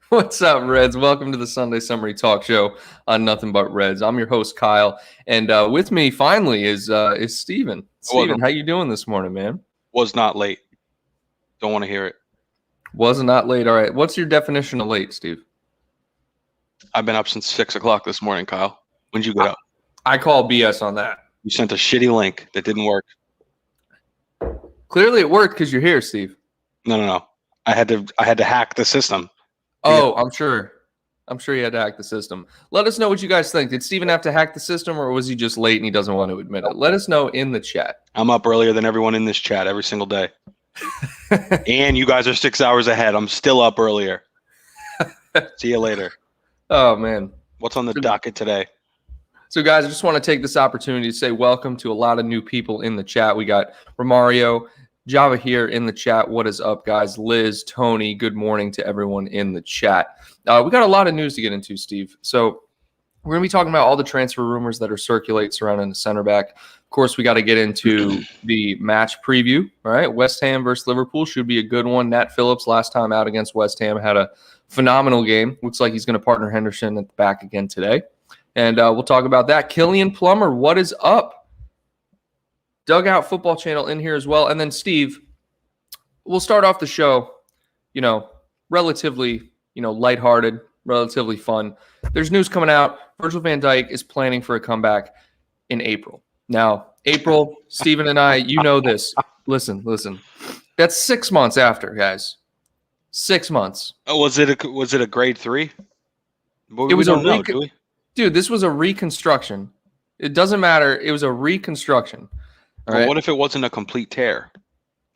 What's up, Reds? Welcome to the Sunday Summary Talk Show on Nothing But Reds. I'm your host, Kyle, and with me finally is Steven. Steven, how you doing this morning, man? Was not late. Don't want to hear it. Was not late. All right. What's your definition of late, Steve? I've been up since 6 o'clock this morning, Kyle. When'd you get up? I call BS on that. You sent a shitty link that didn't work. Clearly, it worked because you're here, Steve. No. I had to hack the system. Oh, I'm sure he had to hack the system. Let us know what you guys think. Did Steven have to hack the system, or was he just late and he doesn't want to admit it? Let us know in the chat. I'm up earlier than everyone in this chat every single day. And you guys are 6 hours ahead. I'm still up earlier. See you later. Oh, man. What's on the docket today? So, guys, I just want to take this opportunity to say welcome to a lot of new people in the chat. We got Romario, Java here in the chat. What is up, guys? Liz, Tony, good morning to everyone in the chat. We got a lot of news to get into, Steve. So we're going to be talking about all the transfer rumors that are circulating surrounding the center back. Of course, we got to get into the match preview. All right, West Ham versus Liverpool should be a good one. Nat Phillips, last time out against West Ham, had a phenomenal game. Looks like he's going to partner Henderson at the back again today. And we'll talk about that. Killian Plummer, what is up? Dugout Football Channel in here as well. And then, Steve, we'll start off the show, relatively, lighthearted, relatively fun. There's news coming out. Virgil van Dijk is planning for a comeback in April. Now, April, Steven and I, you know this. Listen. That's 6 months after, guys. 6 months. Oh, was it a grade 3? It was Dude, this was a reconstruction. It doesn't matter. It was a reconstruction. All right. What if it wasn't a complete tear?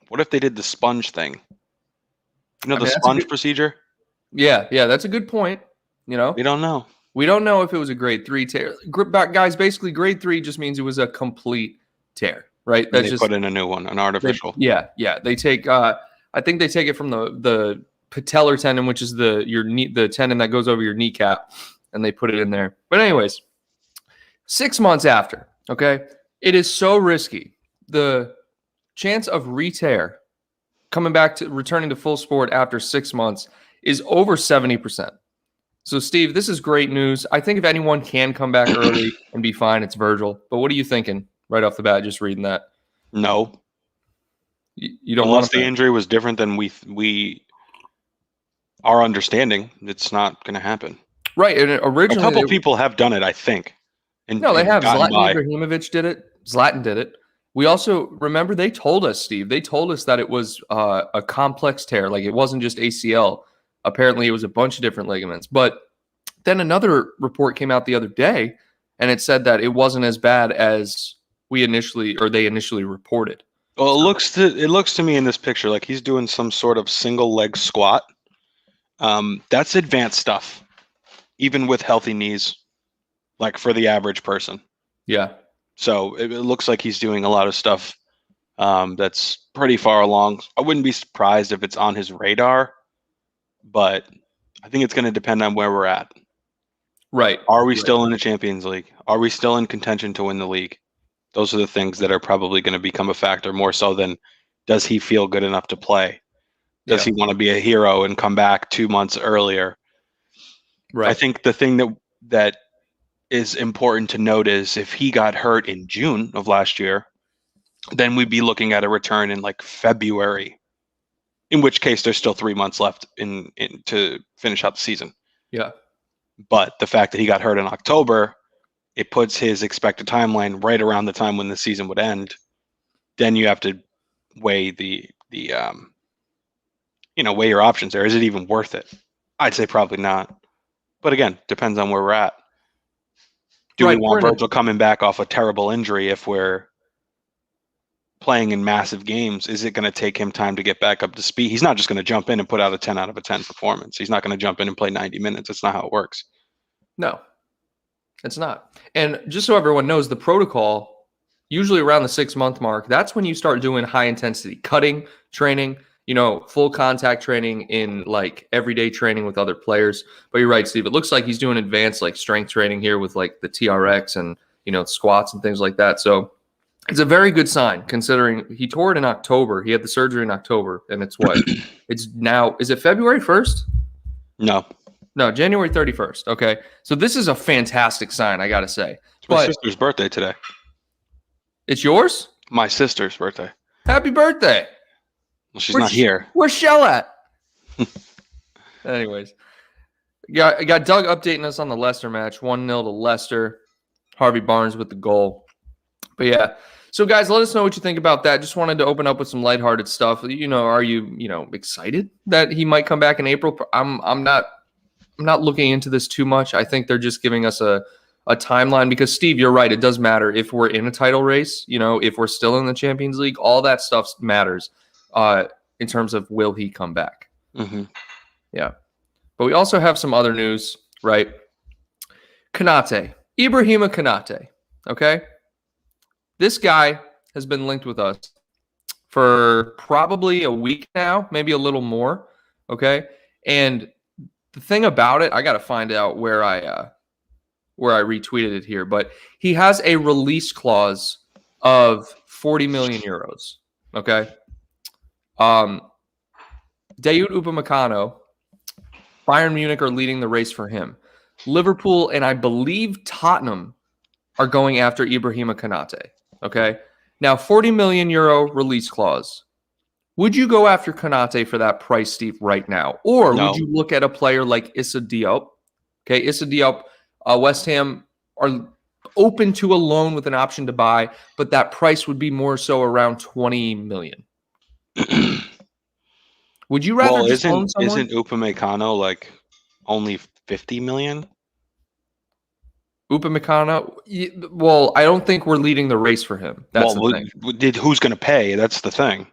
What if they did the sponge thing? The sponge procedure? Yeah, that's a good point. We don't know. We don't know if it was a grade 3 tear. Guys, basically, grade 3 just means it was a complete tear, right? That's just put in a new one, an artificial. Yeah. They take. I think they take it from the patellar tendon, which is the tendon that goes over your kneecap, and they put it in there. But anyways, 6 months after, okay, it is so risky. The chance of re-tear coming back to returning to full sport after 6 months is over 70%. So, Steve, this is great news. I think if anyone can come back early and be fine, it's Virgil. But what are you thinking right off the bat, just reading that? No. You don't Unless the injury was different than our understanding, it's not going to happen. Right. And originally, a couple people have done it, I think. No, they have. Zlatan Ibrahimovic did it. Zlatan did it. We also, remember, they told us, Steve, they told us that it was a complex tear. Like, it wasn't just ACL. Apparently, it was a bunch of different ligaments. But then another report came out the other day, and it said that it wasn't as bad as they initially reported. Well, it looks to me in this picture like he's doing some sort of single leg squat. That's advanced stuff, even with healthy knees, like for the average person. Yeah. So it looks like he's doing a lot of stuff that's pretty far along. I wouldn't be surprised if it's on his radar, but I think it's going to depend on where we're at. Right. Are we still in the Champions League? Are we still in contention to win the league? Those are the things that are probably going to become a factor more so than does he feel good enough to play? Does he want to be a hero and come back 2 months earlier? Right. I think the thing that is important to note is if he got hurt in June of last year, then we'd be looking at a return in like February, in which case there's still 3 months left in to finish out the season. Yeah. But the fact that he got hurt in October, it puts his expected timeline right around the time when the season would end. Then you have to weigh weigh your options there. Is it even worth it? I'd say probably not. But again, depends on where we're at. Do we want Virgil coming back off a terrible injury if we're playing in massive games? Is it going to take him time to get back up to speed? He's not just going to jump in and put out a 10 out of a 10 performance. He's not going to jump in and play 90 minutes. That's not how it works. No, it's not. And just so everyone knows, the protocol, usually around the 6 month mark, that's when you start doing high intensity cutting training, full contact training in like everyday training with other players. But you're right, Steve. It looks like he's doing advanced like strength training here with like the TRX and, squats and things like that. So it's a very good sign considering he tore it in October. He had the surgery in October, and it's what? It's now, is it February 1st? No. No, January 31st. Okay. So this is a fantastic sign, I got to say. It's my But sister's birthday today. it's yours? My sister's birthday. Happy birthday. Well, she's not here. Where's Shell at? Anyways. I got Doug updating us on the Leicester match. 1-0 to Leicester. Harvey Barnes with the goal. But yeah. So guys, let us know what you think about that. Just wanted to open up with some lighthearted stuff. Are you excited that he might come back in April? I'm not looking into this too much. I think they're just giving us a timeline because Steve, you're right. It does matter if we're in a title race, if we're still in the Champions League, all that stuff matters in terms of will he come back? Mm-hmm. Yeah. But we also have some other news, right? Konate, Ibrahima Konate. Okay. This guy has been linked with us for probably a week now, maybe a little more. Okay. And the thing about it, I got to find out where I retweeted it here, but he has a release clause of 40 million euros. Okay. Dayot Upamecano, Bayern Munich are leading the race for him. Liverpool and I believe Tottenham are going after Ibrahima Konate. Okay. Now, 40 million euro release clause. Would you go after Konate for that price, Steve, right now? Or No. would you look at a player like Issa Diop? Okay, Issa Diop, West Ham are open to a loan with an option to buy, but that price would be more so around 20 million. Would you rather just own someone? Isn't Upamecano like only 50 million? Upamecano? Well, I don't think we're leading the race for him. That's the thing. Who's going to pay? That's the thing.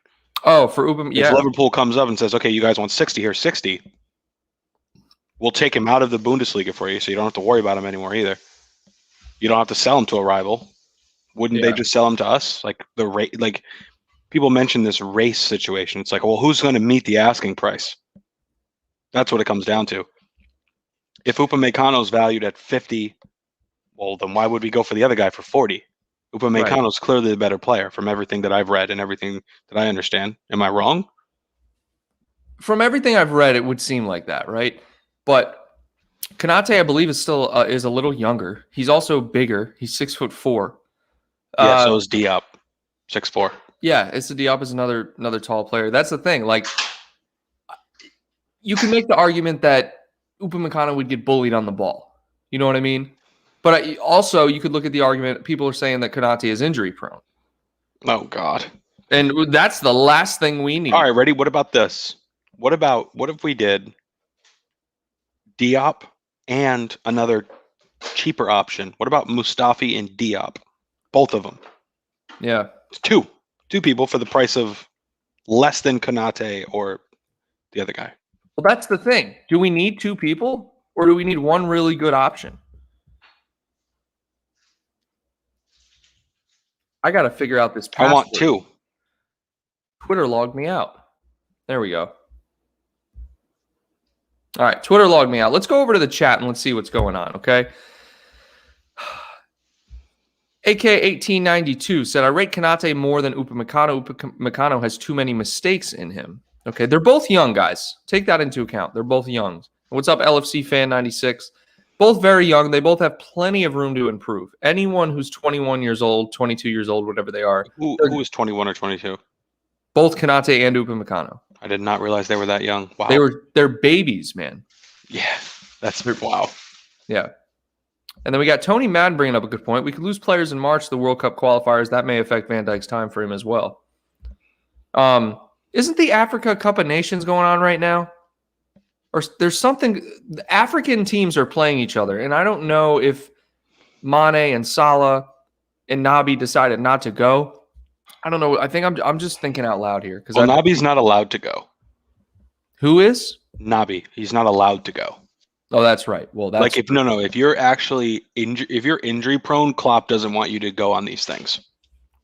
Oh, for Upamecano, yeah. If Liverpool comes up and says, okay, you guys want 60, here's 60. We'll take him out of the Bundesliga for you, so you don't have to worry about him anymore either. You don't have to sell him to a rival. Wouldn't they just sell him to us? Like the rate, like people mention this race situation. It's like, well, who's going to meet the asking price? That's what it comes down to. If Upamecano is valued at 50, well, then why would we go for the other guy for 40? Upamecano is clearly the better player from everything that I've read and everything that I understand. Am I wrong? From everything I've read, it would seem like that, right? But Konate, I believe, is still is a little younger. He's also bigger. He's 6'4". Yeah, so is Diop, 6'4". Yeah, Issa Diop is another tall player. That's the thing. Like, you can make the argument that Upamecano would get bullied on the ball. You know what I mean? But also, you could look at the argument. People are saying that Konate is injury prone. Oh God! And that's the last thing we need. All right, ready? What about this? What if we did Diop and another cheaper option? What about Mustafi and Diop? Both of them. Yeah. Two people for the price of less than Konate or the other guy. Well, that's the thing. Do we need two people or do we need one really good option? I got to figure out this password. I want two. Twitter logged me out. There we go. All right, Twitter logged me out. Let's go over to the chat and let's see what's going on, okay? AK1892 said, I rate Konate more than Upamecano. Upamecano has too many mistakes in him. Okay, they're both young, guys. Take that into account. They're both young. What's up, LFC fan 96? Both very young. They both have plenty of room to improve. Anyone who's 21 years old, 22 years old, whatever they are. Who is 21 or 22? Both Konate and Upamecano. I did not realize they were that young. Wow. They're babies, man. Yeah, that's wow. Yeah. And then we got Tony Madden bringing up a good point. We could lose players in March, the World Cup qualifiers. That may affect Van Dijk's time frame as well. Isn't the Africa Cup of Nations going on right now? Or there's something. The African teams are playing each other, and I don't know if Mane and Salah and Nabi decided not to go. I don't know. I think I'm just thinking out loud here because Nabi's not allowed to go. Who is Nabi? He's not allowed to go. Oh, that's right. Well, that's like if you're actually if you're injury prone, Klopp doesn't want you to go on these things.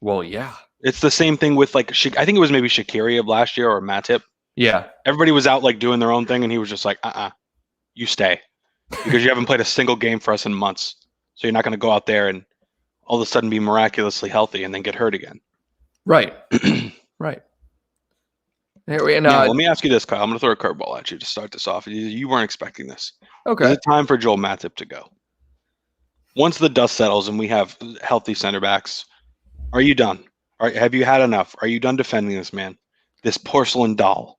Well, yeah, it's the same thing with like I think it was maybe Shaqiri of last year or Matip. Yeah, everybody was out like doing their own thing, and he was just like, you stay because you haven't played a single game for us in months, so you're not going to go out there and all of a sudden be miraculously healthy and then get hurt again. Right, right. And, Now, let me ask you this, Kyle. I'm going to throw a curveball at you to start this off. You weren't expecting this. okay. Is it time for Joel Matip to go? Once the dust settles and we have healthy center backs, are you done? Have you had enough? Are you done defending this man? This porcelain doll?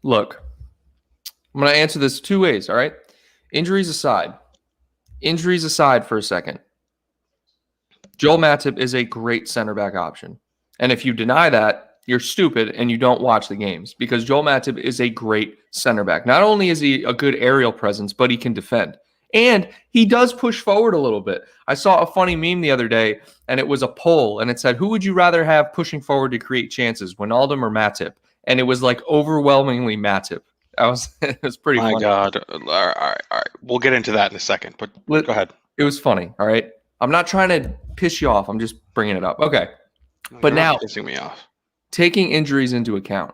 Look, I'm going to answer this two ways, all right? Injuries aside for a second. Joel Matip is a great center back option. And if you deny that, you're stupid and you don't watch the games, because Joel Matip is a great center back. Not only is he a good aerial presence, but he can defend. And he does push forward a little bit. I saw a funny meme the other day, and it was a poll, and it said, who would you rather have pushing forward to create chances, Wijnaldum or Matip? And it was like overwhelmingly Matip. It was pretty funny. My God. All right. We'll get into that in a second, but go ahead. It was funny, all right? I'm not trying to piss you off. I'm just bringing it up. Okay. But now, pissing me off. Taking injuries into account,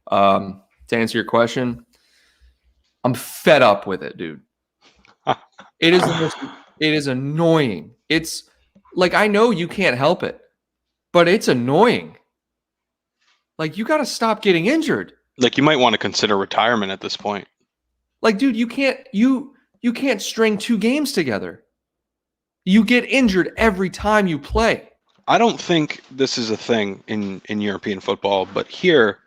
to answer your question, I'm fed up with it, dude. It is annoying. It's like, I know you can't help it, but it's annoying. Like, you got to stop getting injured. Like, you might want to consider retirement at this point. Like, dude, you can't string 2 games together. You get injured every time you play. I don't think this is a thing in European football, but here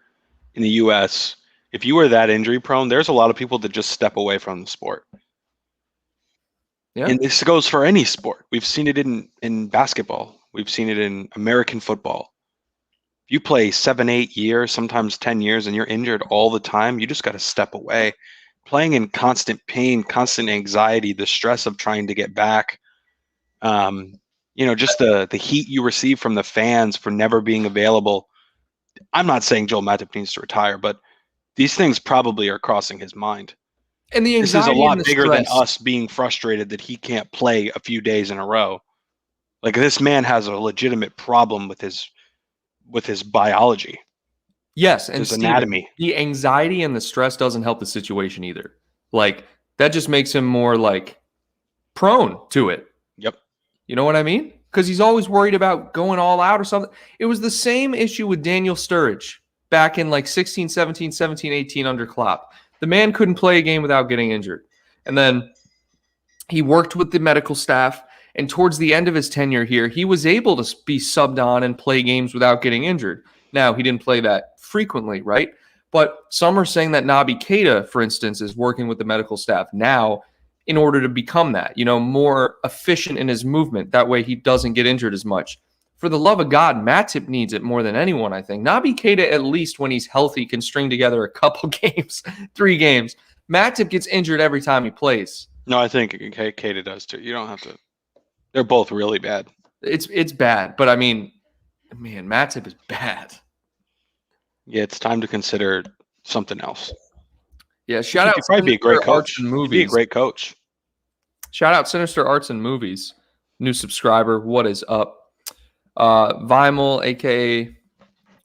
in the U.S., if you are that injury prone, there's a lot of people that just step away from the sport. Yeah. And this goes for any sport. We've seen it in basketball. We've seen it in American football. If you play 7, 8 years, sometimes 10 years, and you're injured all the time, you just got to step away. Playing in constant pain, constant anxiety, the stress of trying to get back, just the heat you receive from the fans for never being available. I'm not saying Joel Matip needs to retire, but these things probably are crossing his mind. And the this is a lot bigger than us being frustrated that he can't play a few days in a row. Like, this man has a legitimate problem with his biology. Yes, and his anatomy. The anxiety and the stress doesn't help the situation either. Like, that just makes him more like prone to it. Yep. You know what I mean? Because he's always worried about going all out or something. It was the same issue with Daniel Sturridge back in like 16, 17, 17, 18 under Klopp. The man couldn't play a game without getting injured. And then he worked with the medical staff. And towards the end of his tenure here, he was able to be subbed on and play games without getting injured. Now, he didn't play that frequently, right? But some are saying that Naby Keita, for instance, is working with the medical staff now in order to become that, more efficient in his movement. That way he doesn't get injured as much. For the love of God, Matip needs it more than anyone, I think. Naby Keita, at least when he's healthy, can string together a couple games, 3 games. Matip gets injured every time he plays. No, I think Keita does too. You don't have to. They're both really bad. It's bad, but I mean, man, Matip is bad. Yeah, it's time to consider something else. Yeah, shout out. He'd probably be a great coach. He'd be a great coach. Shout out Sinister Arts and Movies, new subscriber. What is up? Vimal, aka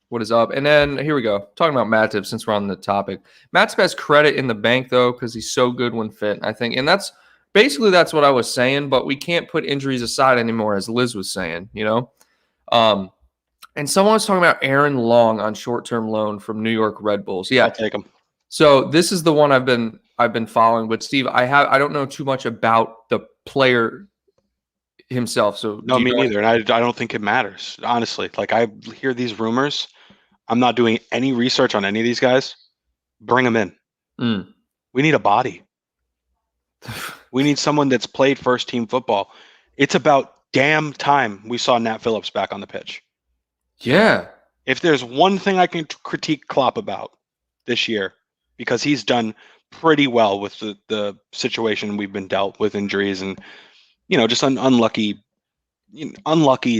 what is up? And then here we go. Talking about Matip since we're on the topic. Matip has credit in the bank though, because he's so good when fit, I think. And that's what I was saying, but we can't put injuries aside anymore, as Liz was saying, And someone was talking about Aaron Long on short-term loan from New York Red Bulls. Yeah. I'll take him. So this is the one I've been following, but Steve, I don't know too much about the player himself. So no, me neither, and I don't think it matters, honestly. Like, I hear these rumors. I'm not doing any research on any of these guys. Bring them in. We need a body. We need someone that's played first team football. It's about damn time we saw Nat Phillips back on the pitch. Yeah. If there's one thing I can critique Klopp about this year, because he's done pretty well with the situation we've been dealt with, injuries and just unlucky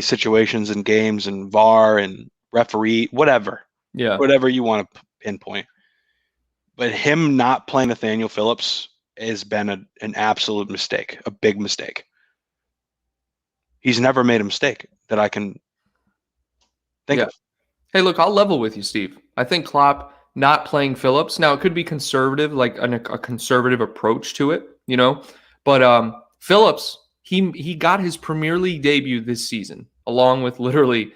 situations in games and VAR and referee, whatever you want to pinpoint. But him not playing Nathaniel Phillips has been an absolute mistake, a big mistake. He's never made a mistake that I can think of. Hey, look, I'll level with you, Steve. I think Klopp not playing Phillips, now it could be conservative, like a conservative approach to it, but Phillips, he got his Premier League debut this season, along with literally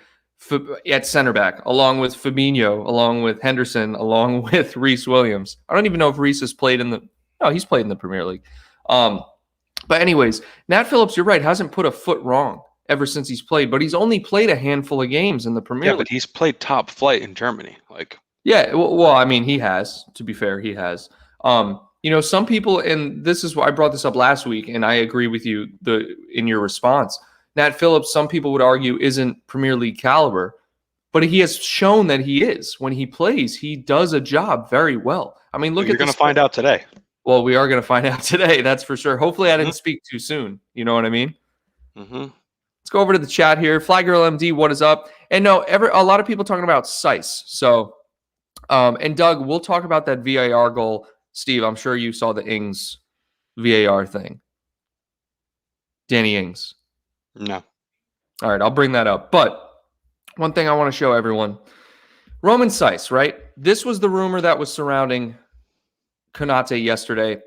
at center back, along with Fabinho, along with Henderson, along with Reece Williams. I don't even know if Reece has played in the – no, he's played in the Premier League. But anyways, Nat Phillips, you're right, hasn't put a foot wrong ever since he's played, but he's only played a handful of games in the Premier League. But he's played top flight in Germany. Yeah, well, I mean, he has. To be fair, he has. Some people, and this is why I brought this up last week, and I agree with you in your response. Nat Phillips, some people would argue, isn't Premier League caliber, but he has shown that he is. When he plays, he does a job very well. I mean, You're going to find out today. Well, we are going to find out today, that's for sure. Hopefully, I didn't speak too soon. You know what I mean? Mm-hmm. Let's go over to the chat here. Fly Girl MD, what is up? And no, a lot of people talking about Seiss. So, and Doug, we'll talk about that VAR goal. Steve, I'm sure you saw the Ings VAR thing. Danny Ings. No. All right, I'll bring that up. But one thing I want to show everyone. Roman Seiss, right? This was the rumor that was surrounding Konate yesterday.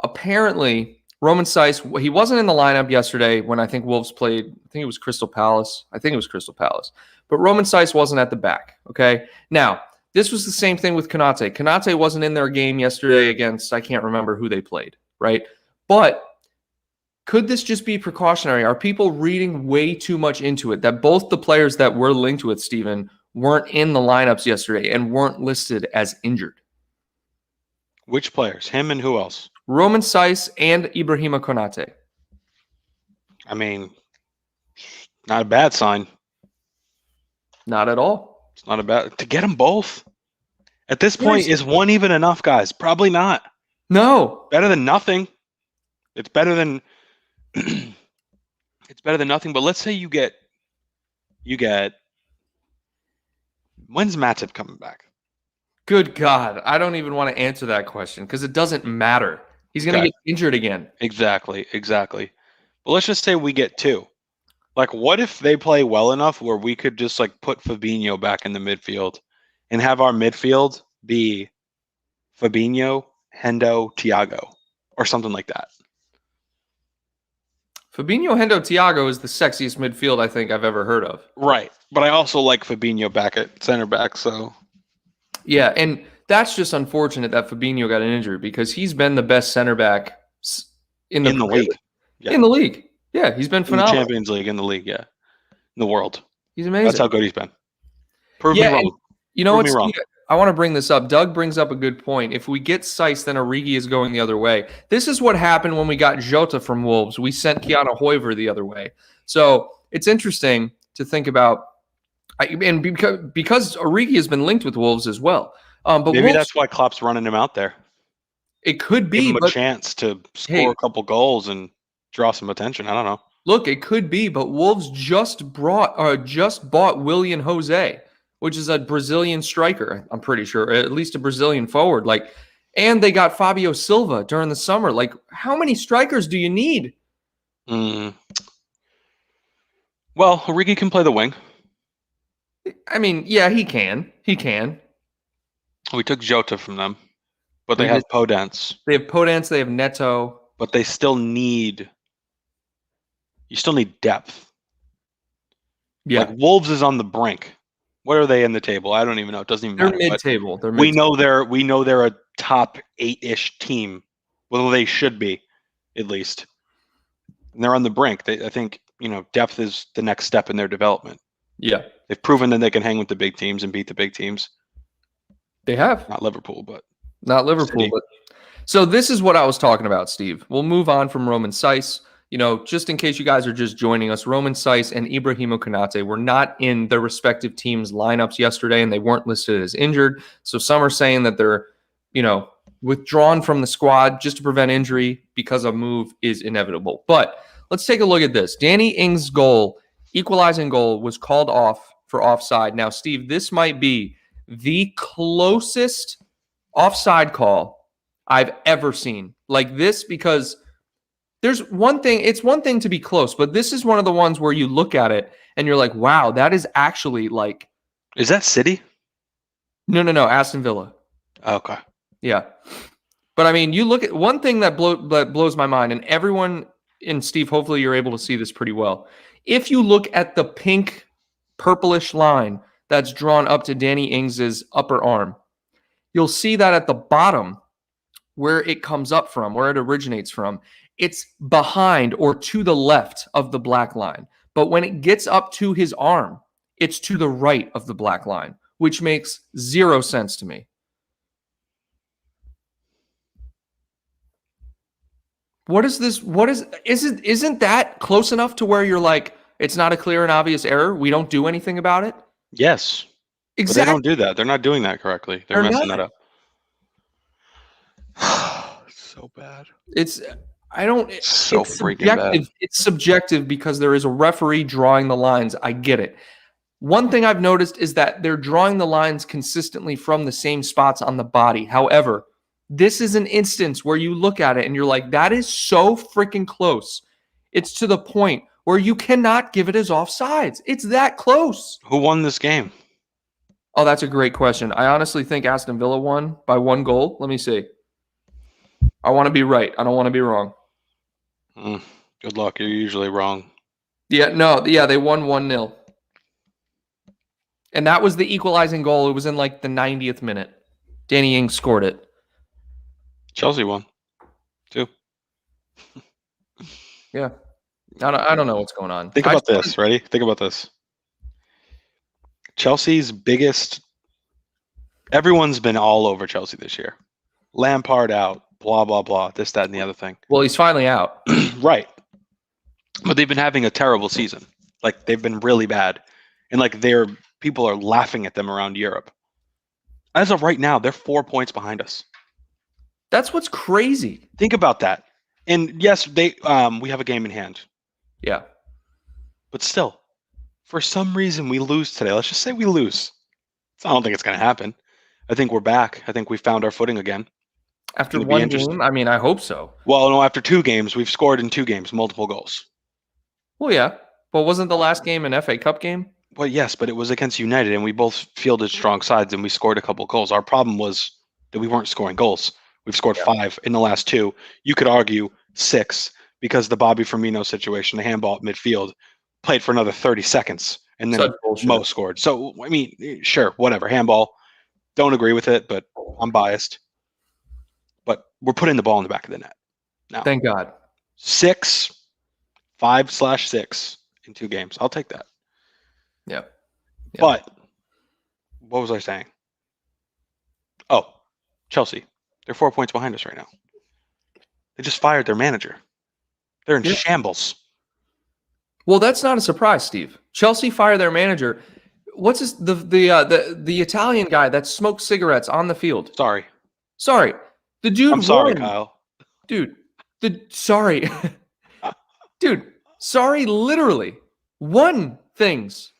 Apparently, Roman Seiss, he wasn't in the lineup yesterday when I think Wolves played. I think it was Crystal Palace. But Roman Seiss wasn't at the back, okay? Now, this was the same thing with Konate. Konate wasn't in their game yesterday against, I can't remember who they played, right? But could this just be precautionary? Are people reading way too much into it that both the players that were linked with, Steven, weren't in the lineups yesterday and weren't listed as injured? Which players? Him and who else? Roman Seiss and Ibrahima Konate. I mean, not a bad sign. Not at all. It's not a bad... To get them both? At this point, is one even enough, guys? Probably not. No. Better than nothing. It's better than... it's better than nothing, but let's say you get... When's Matip coming back? Good God. I don't even want to answer that question because it doesn't matter. He's going to get injured again. Exactly. But let's just say we get two. What if they play well enough where we could just, put Fabinho back in the midfield and have our midfield be Fabinho, Hendo, Thiago, or something like that? Fabinho, Hendo, Thiago is the sexiest midfield I think I've ever heard of. Right. But I also like Fabinho back at center back, so... Yeah, and that's just unfortunate that Fabinho got an injury because he's been the best center back in the league. Yeah. In the league. Yeah, he's been phenomenal. In the Champions League, in the league, yeah. In the world. He's amazing. That's how good he's been. Prove me wrong. You know what? I want to bring this up. Doug brings up a good point. If we get Seiss, then Origi is going the other way. This is what happened when we got Jota from Wolves. We sent Keanu Hoiver the other way. So it's interesting to think about. And because Origi has been linked with Wolves as well. But maybe Wolves, that's why Klopp's running him out there. It could be. Give him a chance to score a couple goals and draw some attention. I don't know. Look, it could be, but Wolves just bought Willian Jose, which is a Brazilian striker, I'm pretty sure, or at least a Brazilian forward. And they got Fabio Silva during the summer. How many strikers do you need? Well, Origi can play the wing. I mean, yeah, he can. We took Jota from them, but they have Podence. They have Podence. They have Neto. But they still need... You still need depth. Yeah. Wolves is on the brink. What are they in the table? I don't even know. It doesn't even matter. They're mid-table. We know they're a top 8-ish team. Well, they should be, at least. And they're on the brink. I think, depth is the next step in their development. Yeah. They've proven that they can hang with the big teams and beat the big teams. They have. Not Liverpool, but City. So this is what I was talking about, Steve. We'll move on from Roman Seiss. Just in case you guys are just joining us, Roman Seiss and Ibrahima Konate were not in their respective teams' lineups yesterday, and they weren't listed as injured. So some are saying that they're, withdrawn from the squad just to prevent injury because a move is inevitable. But let's take a look at this. Danny Ings' equalizing goal, was called off for offside. Now, Steve, this might be the closest offside call I've ever seen. Because there's one thing, it's one thing to be close, but this is one of the ones where you look at it and you're like, wow, that is actually Is that City? No, Aston Villa. Okay. Yeah. But I mean, you look at one thing that blows my mind, and everyone, and Steve, hopefully you're able to see this pretty well. If you look at the pink purplish line that's drawn up to Danny Ings's upper arm. You'll see that at the bottom where it comes up from, where it originates from, it's behind or to the left of the black line. But when it gets up to his arm, it's to the right of the black line, which makes zero sense to me. What is this? Isn't that close enough to where you're like, it's not a clear and obvious error? We don't do anything about it? Yes. Exactly. But they don't do that. They're not doing that correctly. They're messing that up. So bad. It's freaking bad. It's subjective because there is a referee drawing the lines. I get it. One thing I've noticed is that they're drawing the lines consistently from the same spots on the body. However, this is an instance where you look at it and you're like, that is so freaking close. It's to the point where you cannot give it as offsides. It's that close. Who won this game? Oh, that's a great question. I honestly think Aston Villa won by 1 goal. Let me see. I want to be right. I don't want to be wrong. Good luck. You're usually wrong. Yeah, they won 1-0. And that was the equalizing goal. It was in like the 90th minute. Danny Ings scored it. Chelsea won, too. Yeah. I don't know what's going on. Think about this. Ready? Think about this. Chelsea's biggest... Everyone's been all over Chelsea this year. Lampard out. Blah, blah, blah. This, that, and the other thing. Well, he's finally out. Right. But they've been having a terrible season. Like, they've been really bad. And, like, people are laughing at them around Europe. As of right now, they're 4 points behind us. That's what's crazy. Think about that. And yes, we have a game in hand. Yeah. But still, for some reason, we lose today. Let's just say we lose. I don't think it's going to happen. I think we're back. I think we found our footing again. After one game? I mean, I hope so. Well, no, after 2 games. We've scored in 2 games, multiple goals. Well, yeah. But wasn't the last game an FA Cup game? Well, yes, but it was against United, and we both fielded strong sides, and we scored a couple goals. Our problem was that we weren't scoring goals. We've scored 5 in the last 2. You could argue 6 because the Bobby Firmino situation, the handball at midfield, played for another 30 seconds, and then Mo scored. So, I mean, sure, whatever. Handball. Don't agree with it, but I'm biased. But we're putting the ball in the back of the net now. Thank God. 5/6 in 2 games. I'll take that. Yeah. But what was I saying? Oh, Chelsea. They're 4 points behind us right now. They just fired their manager. They're in shambles. Well, that's not a surprise, Steve. Chelsea fired their manager. What's the Italian guy that smoked cigarettes on the field? Sorry. The dude I'm sorry, won. Kyle. Dude. Sorry. Dude, sorry literally won things.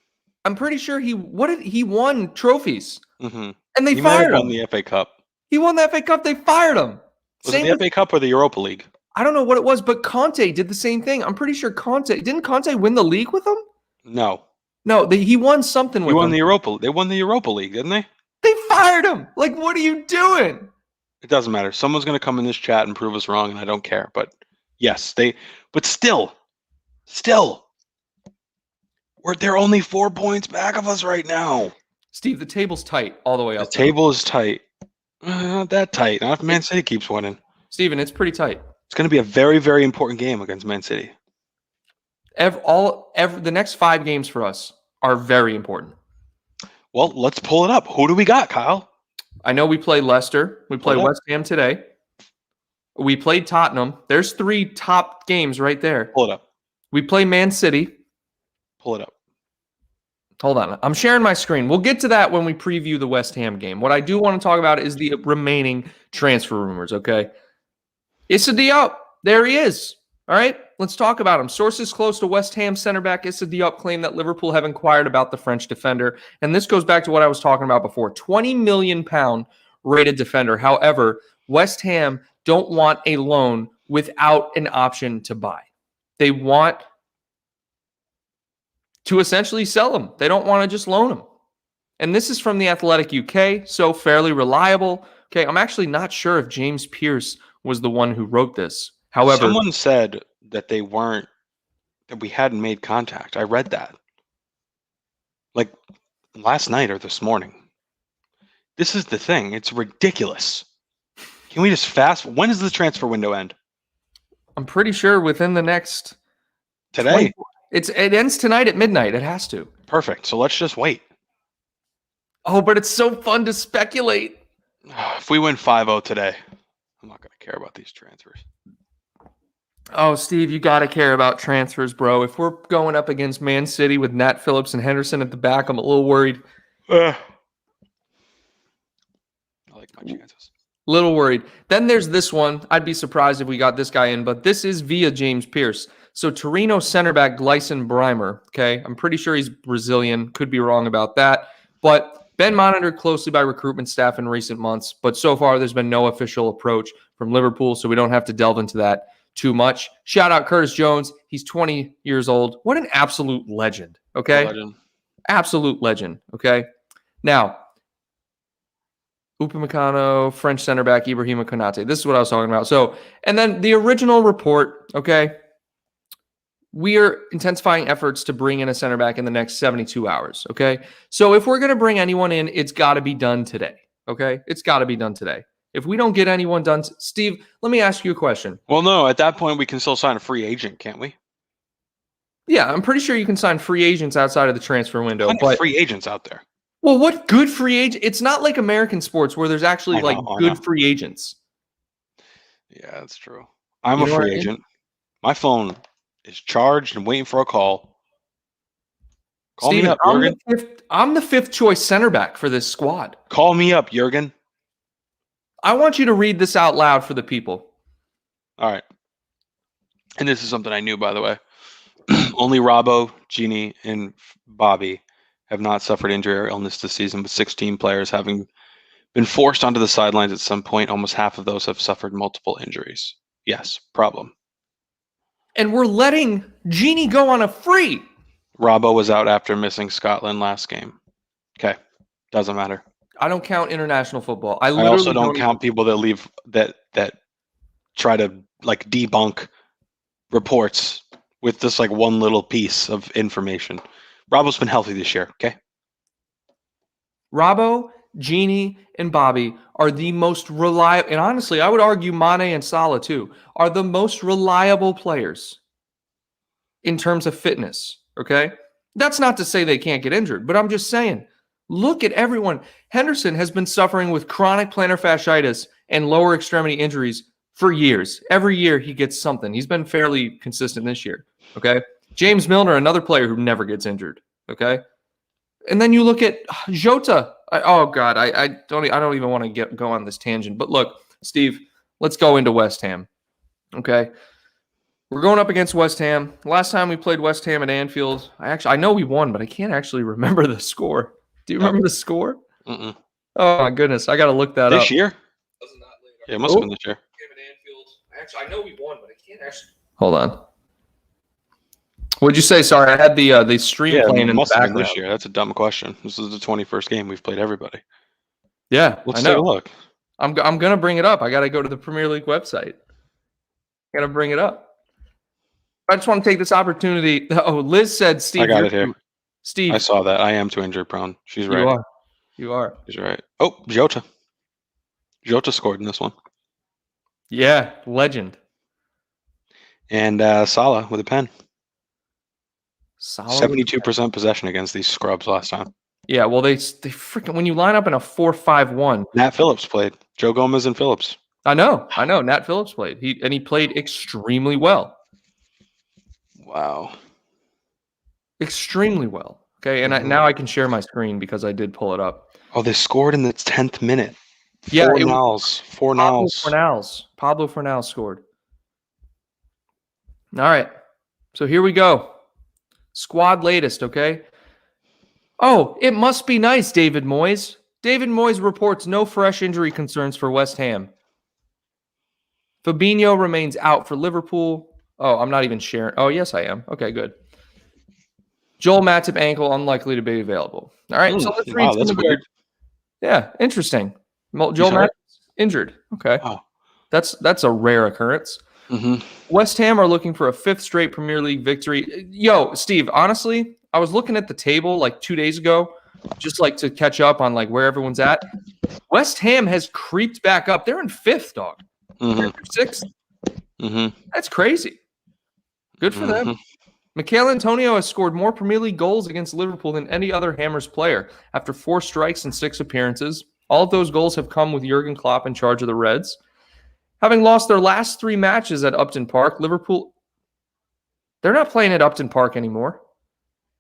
I'm pretty sure he won trophies. Mm-hmm. And they fired him. He won the FA Cup. He won the FA Cup. They fired him. Was it the FA Cup or the Europa League? I don't know what it was, but Conte did the same thing. I'm pretty sure didn't Conte win the league with him? No. No, he won something with them. They won the Europa League, didn't they? They fired him. Like, what are you doing? It doesn't matter. Someone's going to come in this chat and prove us wrong, and I don't care. But yes, but still, they're only 4 points back of us right now. Steve, the table's tight all the way up. The table is tight. Not that tight. Not if Man City keeps winning. Steven, it's pretty tight. It's going to be a very, very important game against Man City. The next 5 games for us are very important. Well, let's pull it up. Who do we got, Kyle? I know we play Leicester. We play West Ham today. We played Tottenham. There's 3 top games right there. Pull it up. We play Man City. Pull it up. Hold on. I'm sharing my screen. We'll get to that when we preview the West Ham game. What I do want to talk about is the remaining transfer rumors, okay? Issa Diop. There he is. All right? Let's talk about him. Sources close to West Ham center back Issa Diop claim that Liverpool have inquired about the French defender. And this goes back to what I was talking about before. £20 million rated defender. However, West Ham don't want a loan without an option to buy. They want to essentially sell him. They don't want to just loan him. And this is from the Athletic UK, so fairly reliable. Okay, I'm actually not sure if James Pearce was the one who wrote this. However, someone said that that we hadn't made contact. I read that. like last night or this morning. This is the thing. It's ridiculous. Can we just when does the transfer window end? I'm pretty sure within the next Today. It ends tonight at midnight. It has to. Perfect. So let's just wait. Oh, but it's so fun to speculate. If we win 5-0 today, I'm not going to care about these transfers. Oh, Steve, you got to care about transfers, bro. If we're going up against Man City with Nat Phillips and Henderson at the back, I'm a little worried. I like my chances. Little worried. Then there's this one. I'd be surprised if we got this guy in, but this is via James Pierce. So Torino center back Gleison Brimer, okay? I'm pretty sure he's Brazilian. Could be wrong about that. But been monitored closely by recruitment staff in recent months. But so far, there's been no official approach from Liverpool, so we don't have to delve into that too much. Shout out Curtis Jones. He's 20 years old. What an absolute legend, okay? Legend. Absolute legend, okay? Now, Upamecano, French center back Ibrahima Konate. This is what I was talking about. So, and then the original report, okay? We are intensifying efforts to bring in a center back in the next 72 hours, okay? So if we're going to bring anyone in, it's got to be done today, okay? It's got to be done today. If we don't get anyone done, Steve, let me ask you a question. Well, no, at that point, we can still sign a free agent, can't we? Yeah, I'm pretty sure you can sign free agents outside of the transfer window. But free agents out there. Well, what good free agent? It's not like American sports where there's actually good free agents. Yeah, that's true. I'm a free agent. My phone is charged and waiting for a call. Call me up, Jurgen. I'm the fifth choice center back for this squad. Call me up, Jurgen. I want you to read this out loud for the people. All right. And this is something I knew, by the way. Only Robbo, Genie, and Bobby have not suffered injury or illness this season, with 16 players having been forced onto the sidelines at some point. Almost half of those have suffered multiple injuries. Yes, problem. And we're letting Genie go on a free. Robbo was out after missing Scotland last game. Okay, doesn't matter. I don't count international football. I also don't count people that leave that try to like debunk reports with just like one little piece of information. Robbo's been healthy this year, okay? Robbo, Genie, and Bobby are the most reliable, and honestly, I would argue Mane and Salah too, are the most reliable players in terms of fitness, okay? That's not to say they can't get injured, but I'm just saying, look at everyone. Henderson has been suffering with chronic plantar fasciitis and lower extremity injuries for years. Every year he gets something. He's been fairly consistent this year, okay? James Milner, another player who never gets injured, okay? And then you look at Jota. I don't even want to go on this tangent. But look, Steve, let's go into West Ham, okay? We're going up against West Ham. Last time we played West Ham at Anfield, I know we won, but I can't actually remember the score. Do you remember the score? Mm-mm. Oh, my goodness. I got to look that up. This year? Yeah, it must have been this year. I know we won, but I can't actually. Hold on. What'd you say? Sorry, I had the stream playing in the background. This year. That's a dumb question. This is the 21st game we've played everybody. Yeah, let's take a look. I'm gonna bring it up. I got to go to the Premier League website. Got to bring it up. I just want to take this opportunity. Oh, Liz said, Steve. I got it here. Steve. I saw that. I am too injury prone. She's right. You are. She's right. Oh, Jota. Jota scored in this one. Yeah, legend. And Salah with a pen. Salah 72% possession against these scrubs last time. Yeah, well, they freaking, when you line up in a 4-5-1. Nat Phillips played. Joe Gomez and Phillips. I know. Nat Phillips played. He played extremely well. Wow. Extremely well. Okay, and now I can share my screen because I did pull it up. Oh, they scored in the 10th minute. Yeah, Four Nals. Pablo Fornals scored. All right, so here we go. Squad latest, okay? Oh, it must be nice, David Moyes. David Moyes reports no fresh injury concerns for West Ham. Fabinho remains out for Liverpool. Oh, I'm not even sharing. Oh, yes, I am. Okay, good. Joel Matip ankle unlikely to be available. All right, so let's read. That's weird. Yeah, interesting. Joel Matip injured. Okay, that's a rare occurrence. Mm-hmm. West Ham are looking for a fifth straight Premier League victory. Yo, Steve, honestly, I was looking at the table like 2 days ago, just like to catch up on like where everyone's at. West Ham has creeped back up. They're in 5th, dog. Mm-hmm. 6th. Mm-hmm. That's crazy. Good for them. Mikel Antonio has scored more Premier League goals against Liverpool than any other Hammers player after 4 strikes and 6 appearances. All of those goals have come with Jurgen Klopp in charge of the Reds. Having lost their last 3 matches at Upton Park, Liverpool, they're not playing at Upton Park anymore.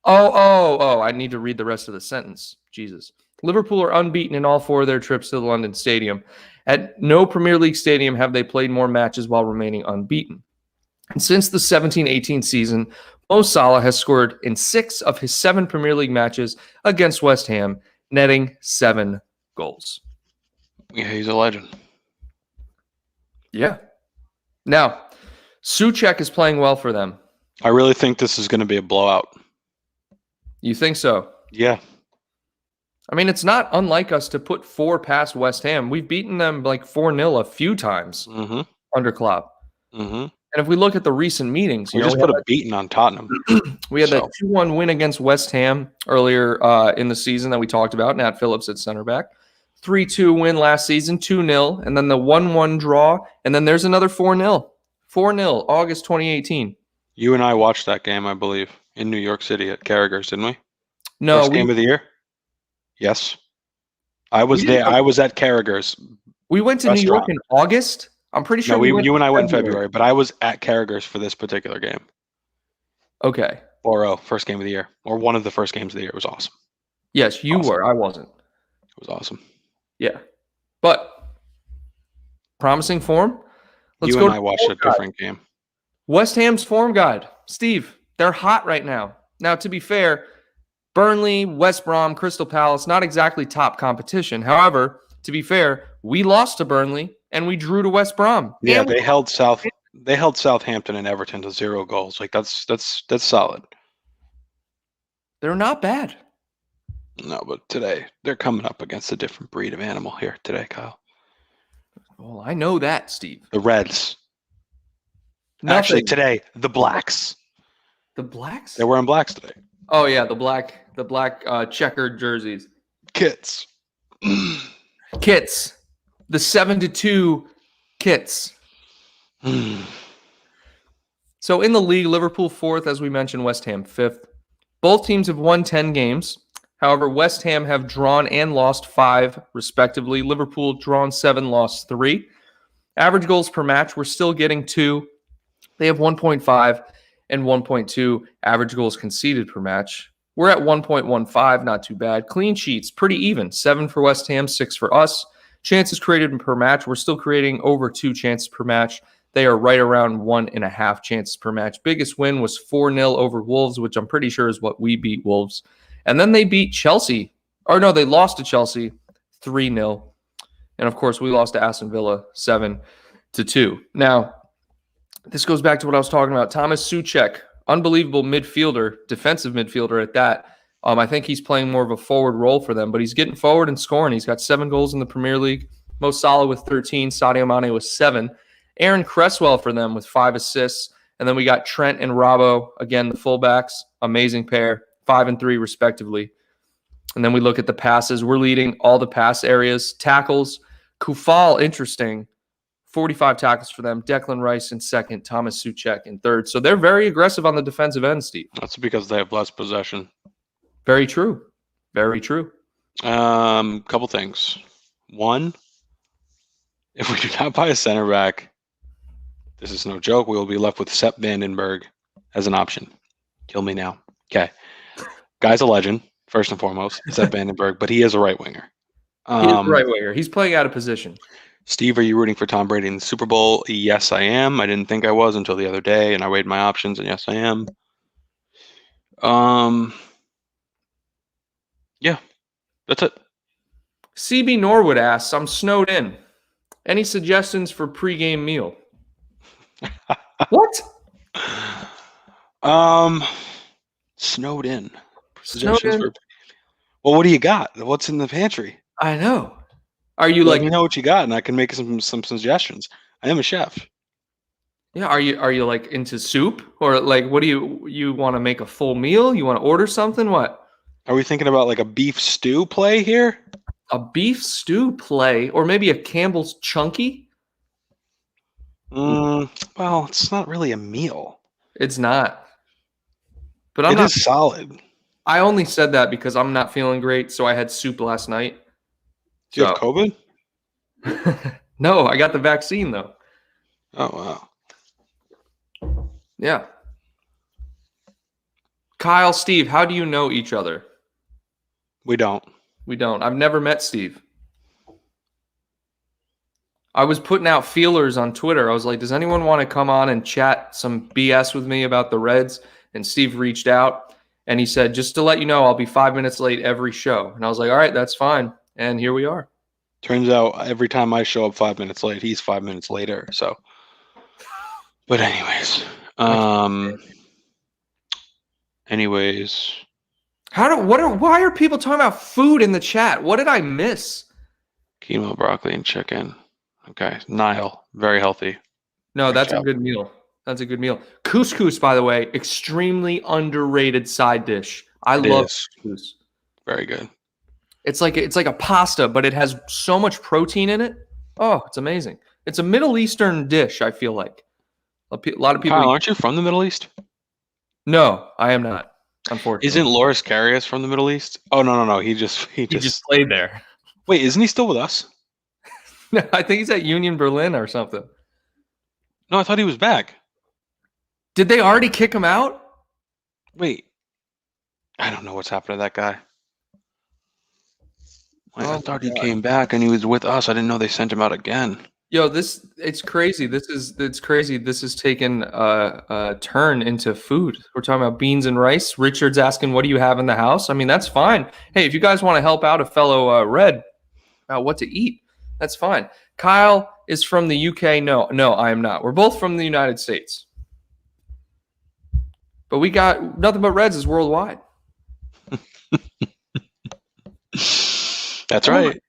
Oh, I need to read the rest of the sentence. Jesus. Liverpool are unbeaten in all 4 of their trips to the London Stadium. At no Premier League stadium have they played more matches while remaining unbeaten. And since the 17-18 season, Mo Salah has scored in 6 of his 7 Premier League matches against West Ham, netting 7 goals. Yeah, he's a legend. Yeah. Now, Souček is playing well for them. I really think this is going to be a blowout. You think so? Yeah. I mean, it's not unlike us to put 4 past West Ham. We've beaten them like 4-0 a few times under Klopp. Mm-hmm. And if we look at the recent meetings, we just put a beating on Tottenham. We had that 2-1 win against West Ham earlier in the season that we talked about. Nat Phillips at center back. 3-2 win last season, 2-0, and then the 1-1 draw, and then there's another 4-0. 4-0, August 2018. You and I watched that game, I believe, in New York City at Carragher's, didn't we? No. First game of the year? Yes. I was there. I was at Carragher's. We went to New York in August. I'm pretty sure you and I went in February, but I was at Carragher's for this particular game. Okay. 4-0, first game of the year, or one of the first games of the year. It was awesome. Yes, you were. I wasn't. It was awesome. Yeah. But promising form. Let's go. You and I watched a different game. West Ham's form guide. Steve, they're hot right now. Now, to be fair, Burnley, West Brom, Crystal Palace, not exactly top competition. However, to be fair, we lost to Burnley and we drew to West Brom. Yeah, they held Southampton and Everton to 0 goals. Like that's solid. They're not bad. No, but today they're coming up against a different breed of animal here today, Kyle. Well, I know that, Steve. The Reds. Actually, today, the Blacks. The Blacks? They were in blacks today. Oh yeah, the black checkered jerseys. Kits. Kits. The 7-2 kits. So in the league, Liverpool 4th, as we mentioned, West Ham 5th. Both teams have won 10 games. However, West Ham have drawn and lost 5, respectively. Liverpool drawn 7, lost 3. Average goals per match, we're still getting 2. They have 1.5 and 1.2 average goals conceded per match. We're at 1.15, not too bad. Clean sheets, pretty even. 7 for West Ham, 6 for us. Chances created per match, we're still creating over 2 chances per match. They are right around 1.5 chances per match. Biggest win was 4-0 over Wolves, which I'm pretty sure is what we beat Wolves. And then they beat Chelsea. Or no, they lost to Chelsea 3-0. And of course, we lost to Aston Villa 7-2. Now, this goes back to what I was talking about. Thomas Souček, unbelievable midfielder, defensive midfielder at that. I think he's playing more of a forward role for them, but he's getting forward and scoring. He's got 7 goals in the Premier League. Mo Salah with 13, Sadio Mane with 7. Aaron Cresswell for them with 5 assists. And then we got Trent and Robbo, again, the fullbacks, amazing pair, 5 and 3 respectively. And then we look at the passes. We're leading all the pass areas. Tackles, Kufal, interesting. 45 tackles for them. Declan Rice in 2nd, Thomas Souček in 3rd. So they're very aggressive on the defensive end, Steve. That's because they have less possession. Very true. Very true. Couple things. One, if we do not buy a center back, this is no joke, we will be left with Sepp Vandenberg as an option. Kill me now. Okay. Guy's a legend, first and foremost, Sepp Vandenberg, but he is a right winger. He is a right winger. He's playing out of position. Steve, are you rooting for Tom Brady in the Super Bowl? Yes, I am. I didn't think I was until the other day, and I weighed my options, and yes, I am. Yeah, that's it. CB Norwood asks, I'm snowed in. Any suggestions for pregame meal? What? Snowed in. Suggestions for. Well, what do you got? What's in the pantry? I know. Are you Let me know what you got, and I can make some suggestions. I am a chef. Yeah, are you like into soup, or like what do you want to make a full meal? You want to order something? What? Are we thinking about like a beef stew play here? A beef stew play, or maybe a Campbell's chunky? Well, it's not really a meal. It's not. But I'm It not. is solid. I only said that because I'm not feeling great, so I had soup last night. Do you So have COVID? no, I got the vaccine though. Oh, wow. Yeah. Kyle, Steve, how do you know each other? We don't. We don't. I've never met Steve. I was putting out feelers on Twitter. I was like, does anyone want to come on and chat some BS with me about the Reds? And Steve reached out and he said, just to let you know, I'll be 5 minutes late every show. And I was like, all right, that's fine. And here we are. Turns out every time I show up 5 minutes late, he's 5 minutes later. So, but anyways, why are people talking about food in the chat? What did I miss? Quinoa, broccoli, and chicken. Okay, Nile, very healthy. No, that's a good meal. That's a good meal. Couscous, by the way, extremely underrated side dish. I love couscous. Very good. It's like a pasta, but it has so much protein in it. Oh, it's amazing. It's a Middle Eastern dish, I feel like. A lot of people. Kyle, aren't you from the Middle East? No, I am not. Unfortunately, isn't Loris Karius from the Middle East? Oh no, he just played there. Wait, isn't he still with us? No, I think he's at Union Berlin or something. No, I thought he was back. Did they already kick him out? Wait, I don't know what's happened to that guy. I thought he came back and he was with us. I didn't know they sent him out again. Yo, it's crazy. It's crazy. This has taken a turn into food. We're talking about beans and rice. Richard's asking, what do you have in the house? I mean, that's fine. Hey, if you guys want to help out a fellow Red about what to eat, that's fine. Kyle is from the UK. No, I am not. We're both from the United States. But we got Nothing But Reds is worldwide. That's right.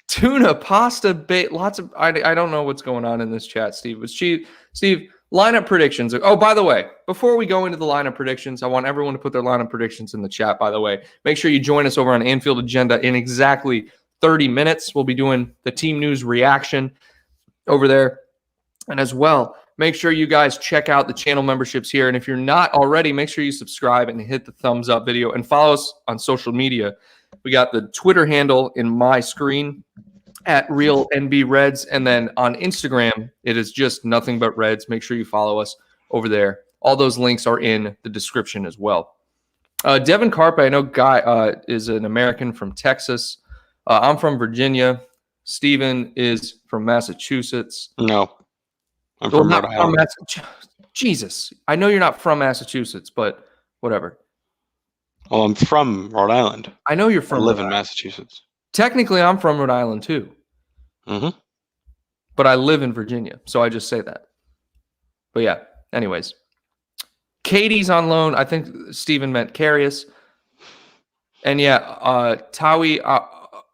Tuna, pasta, bait, lots of. I don't know what's going on in this chat, Steve. Steve, lineup predictions. Oh, by the way, before we go into the lineup predictions, I want everyone to put their lineup predictions in the chat. By the way, make sure you join us over on Anfield Agenda in exactly 30 minutes. We'll be doing the team news reaction over there, and as well, make sure you guys check out the channel memberships here. And if you're not already, make sure you subscribe and hit the thumbs up video and follow us on social media. We got the Twitter handle in my screen at RealNBReds. And then on Instagram, it is just Nothing But Reds. Make sure you follow us over there. All those links are in the description as well. Devin Carpe, I know Guy is an American from Texas. I'm from Virginia. Steven is from Massachusetts. No, I'm from Rhode Island. Jesus. I know you're not from Massachusetts, but whatever. Well, I'm from Rhode Island. I know you're from. I live in Massachusetts. Technically, I'm from Rhode Island too. Mm-hmm. But I live in Virginia, so I just say that. But yeah, anyways. Katie's on loan. I think Steven meant Carius. And yeah, Tawi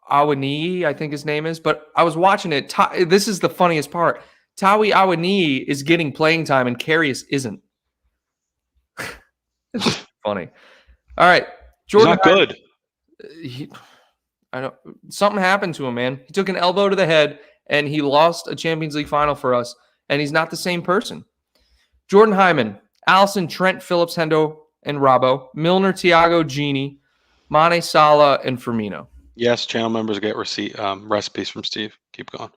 Awaniyi, I think his name is. But I was watching it. This is the funniest part. Tawi Awaniyi is getting playing time and Carius isn't. It's just funny. All right, Jordan. He's not good. I don't. Something happened to him, man. He took an elbow to the head, and he lost a Champions League final for us. And he's not the same person. Jordan Hyman, Allison, Trent, Phillips, Hendo, and Robbo, Milner, Thiago, Gini, Mane, Salah, and Firmino. Yes, channel members get recipes from Steve. Keep going.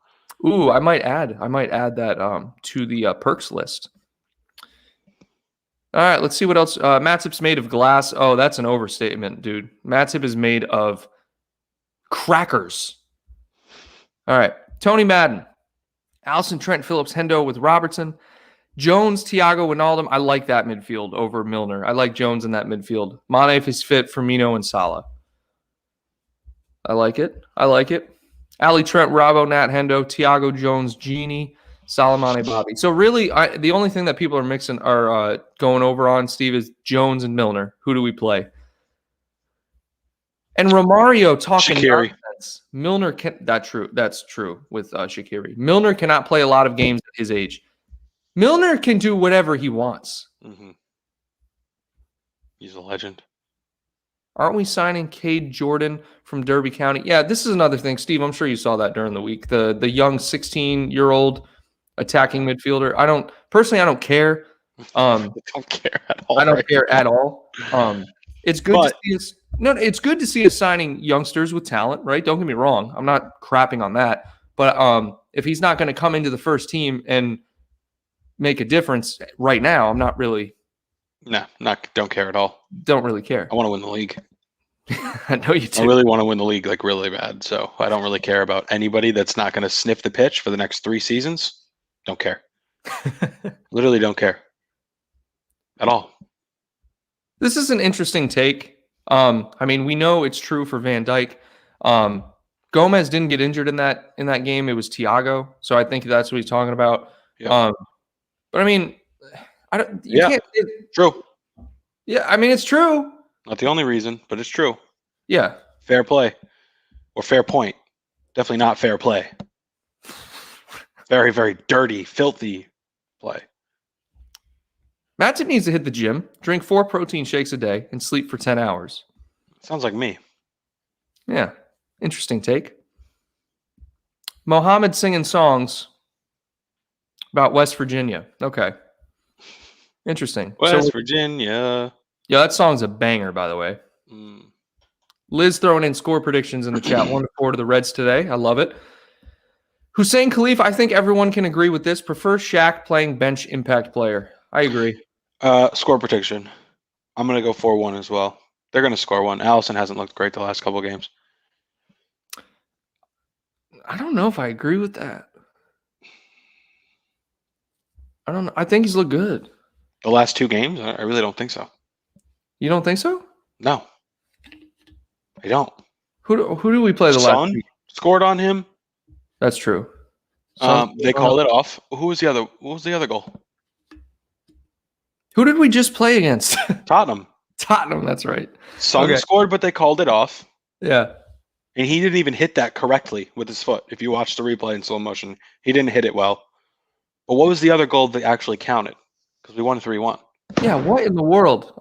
Ooh, I might add that to the perks list. All right, let's see what else. Matip's made of glass. Oh, that's an overstatement, dude. Matip is made of crackers. All right, Tony Madden, Allison, Trent, Phillips, Hendo with Robertson, Jones, Thiago, Wijnaldum. I like that midfield over Milner. I like Jones in that midfield. Mane, if he's fit, Firmino, and Salah. I like it. Ali, Trent, Robbo, Nat, Hendo, Thiago, Jones, Gini, Salamane, Bobby. So really, the only thing that people are mixing are going over on, Steve, is Jones and Milner. Who do we play? And Romario talking nonsense. Milner can. That's true with Shaqiri. Milner cannot play a lot of games at his age. Milner can do whatever he wants. Mm-hmm. He's a legend. Aren't we signing Cade Jordan from Derby County? Yeah, this is another thing, Steve. I'm sure you saw that during the week. The young 16-year-old attacking midfielder. I don't care. I don't care at all. I don't care at all. It's good to see us. No, it's good to see us signing youngsters with talent, right? Don't get me wrong. I'm not crapping on that. But if he's not going to come into the first team and make a difference right now, I'm not really. No, don't care at all. Don't really care. I want to win the league. I know you do. I really want to win the league, like really bad. So I don't really care about anybody that's not going to sniff the pitch for the next 3 seasons. Don't care. Literally don't care at all. This is an interesting take. I mean, we know it's true for Van Dijk. Gomez didn't get injured in that game. It was Thiago, so I think that's what he's talking about. Yeah. But I mean, you can't. True. Yeah, I mean, it's true. Not the only reason, but it's true. Yeah. Fair play. Or fair point. Definitely not fair play. Very, very dirty, filthy play. Matip needs to hit the gym, drink 4 protein shakes a day, and sleep for 10 hours. Sounds like me. Yeah. Interesting take. Mohammed singing songs about West Virginia. Okay. Interesting. West Virginia. Yeah, that song's a banger, by the way. Liz throwing in score predictions in the chat. 1-4 to the Reds today. I love it. Hussein Khalif, I think everyone can agree with this. Prefer Shaq playing bench impact player. I agree. Score prediction. I'm going to go 4-1 as well. They're going to score one. Allison hasn't looked great the last couple of games. I don't know if I agree with that. I don't know. I think he's looked good. The last 2 games? I really don't think so. You don't think so? No. I don't. Who do we play the last week? Scored on him. That's true. They called it off. What was the other goal? Who did we just play against? Tottenham. Tottenham, that's right. Son scored, but they called it off. Yeah. And he didn't even hit that correctly with his foot. If you watch the replay in slow motion, he didn't hit it well. But what was the other goal that actually counted? Because we won 3-1. Yeah, what in the world?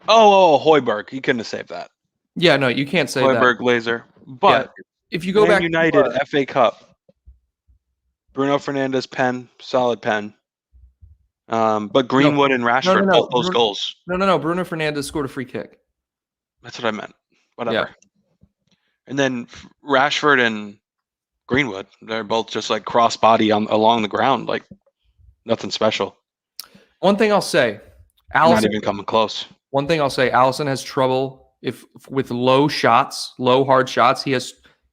Højbjerg. He couldn't have saved that. Yeah, no, you can't say that. Højbjerg laser. But if you go back United FA Cup, Bruno Fernandes pen, solid pen. But Greenwood and Rashford, both those goals. No. Bruno Fernandes scored a free kick. That's what I meant. Whatever. Yeah. And then Rashford and Greenwood, they're both just like cross body along the ground, like nothing special. One thing I'll say, Allison, not even coming close. One thing I'll say, Allison has trouble with low hard shots.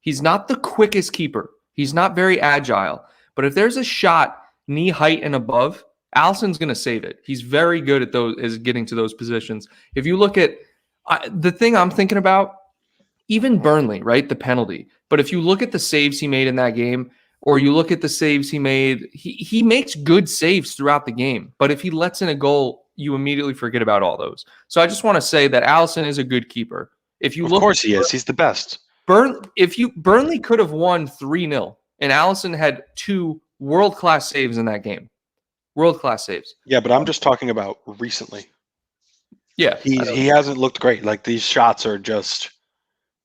He's not the quickest keeper. He's not very agile. But if there's a shot knee height and above, Allison's going to save it. He's very good at those, is getting to those positions. If you look at the thing I'm thinking about, even Burnley, right? The penalty. But if you look at the saves he made in that game, or you look at the saves he made, he makes good saves throughout the game. But if he lets in a goal, you immediately forget about all those. So I just want to say that Allison is a good keeper. If you of course he is. He's the best. Burnley could have won 3-0, and Allison had 2 world-class saves in that game. World-class saves. Yeah, but I'm just talking about recently. Yeah. He hasn't looked great. Like, these shots are just,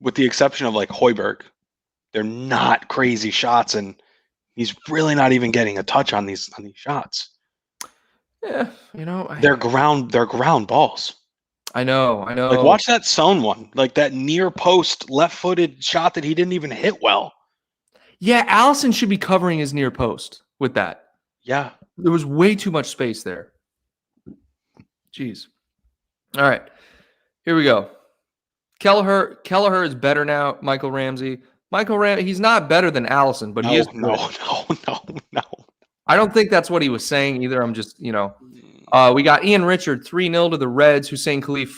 with the exception of like Højbjerg, they're not crazy shots, and he's really not even getting a touch on these shots. Yeah, they're ground balls. I know. Like, watch that Son one, like that near post left-footed shot that he didn't even hit well. Yeah, Allison should be covering his near post with that. Yeah, there was way too much space there. Jeez. All right, here we go. Kelleher is better now. Michael Ramsey, he's not better than Allison, but he is. No. I don't think that's what he was saying either. I'm just, we got Ian Richard 3-0 to the Reds. Hussein Khalif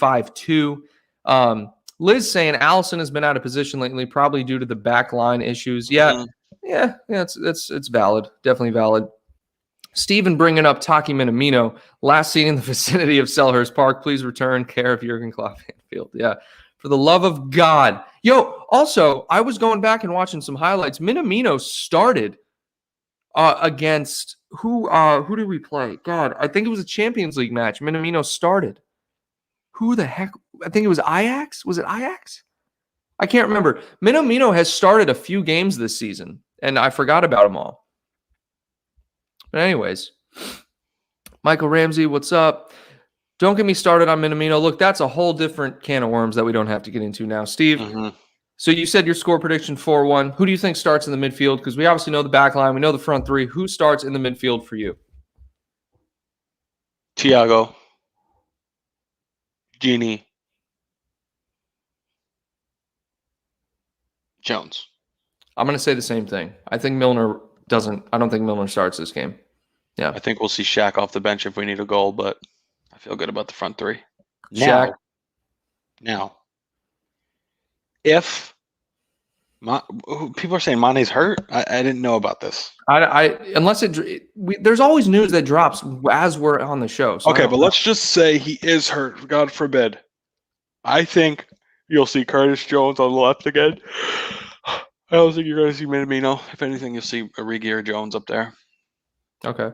5-2. Liz saying Allison has been out of position lately, probably due to the back line issues. Yeah, it's valid. Definitely valid. Steven bringing up Taki Minamino, last seen in the vicinity of Selhurst Park. Please return care of Jurgen Klopp Field. Yeah, for the love of God. Yo, also, I was going back and watching some highlights. Minamino started against Who did we play? God, I think it was a Champions League match. Minamino started. Who the heck? I think it was Ajax. Was it Ajax? I can't remember. Minamino has started a few games this season, and I forgot about them all. But anyways, Michael Ramsey, what's up? Don't get me started on Minamino. Look, that's a whole different can of worms that we don't have to get into now. Steve, so you said your score prediction 4-1. Who do you think starts in the midfield? Because we obviously know the back line. We know the front three. Who starts in the midfield for you? Thiago. Genie. Jones. I'm going to say the same thing. I think Milner doesn't. I don't think Milner starts this game. Yeah. I think we'll see Shaq off the bench if we need a goal, but I feel good about the front three. Shaq. Now, if people are saying Mane's hurt, I didn't know about this. Unless there's always news that drops as we're on the show. So okay, but let's just say he is hurt. God forbid. I think you'll see Curtis Jones on the left again. I don't think you're going to see Minamino. If anything, you'll see Origi or Jones up there. Okay.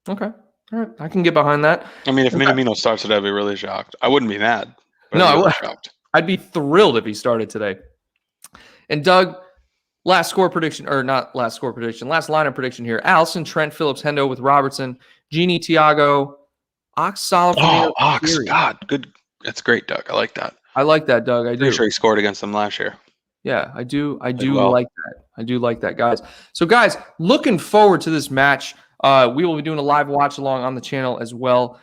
All right. I can get behind that. I mean, if Minamino starts it, I'd be really shocked. I wouldn't be mad. No, I would. Shocked. I'd be thrilled if he started today. And Doug, last lineup prediction here. Allison, Trent, Phillips, Hendo with Robertson, Genie, Thiago, Ox, Salah. Oh, Ox. God, good. That's great, Doug. I like that. I like that, Doug. I do. Pretty sure he scored against them last year. Yeah, I do like that. I do like that, guys. So, guys, looking forward to this match. We will be doing a live watch along on the channel as well.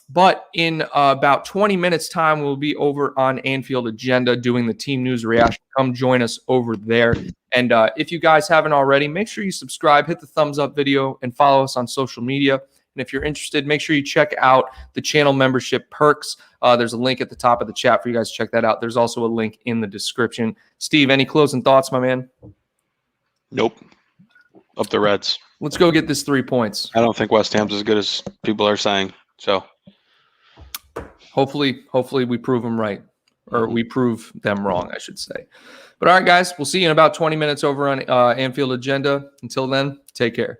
But in about 20 minutes time, we'll be over on Anfield Agenda doing the team news reaction. Come join us over there. And if you guys haven't already, make sure you subscribe, hit the thumbs up video, and follow us on social media. And if you're interested, make sure you check out the channel membership perks. There's a link at the top of the chat for you guys to check that out. There's also a link in the description. Steve, any closing thoughts, my man? Nope. Up the Reds. Let's go get this 3 points. I don't think West Ham's as good as people are saying. So hopefully we prove them right, or we prove them wrong, I should say. But all right, guys, we'll see you in about 20 minutes over on Anfield Agenda. Until then, take care.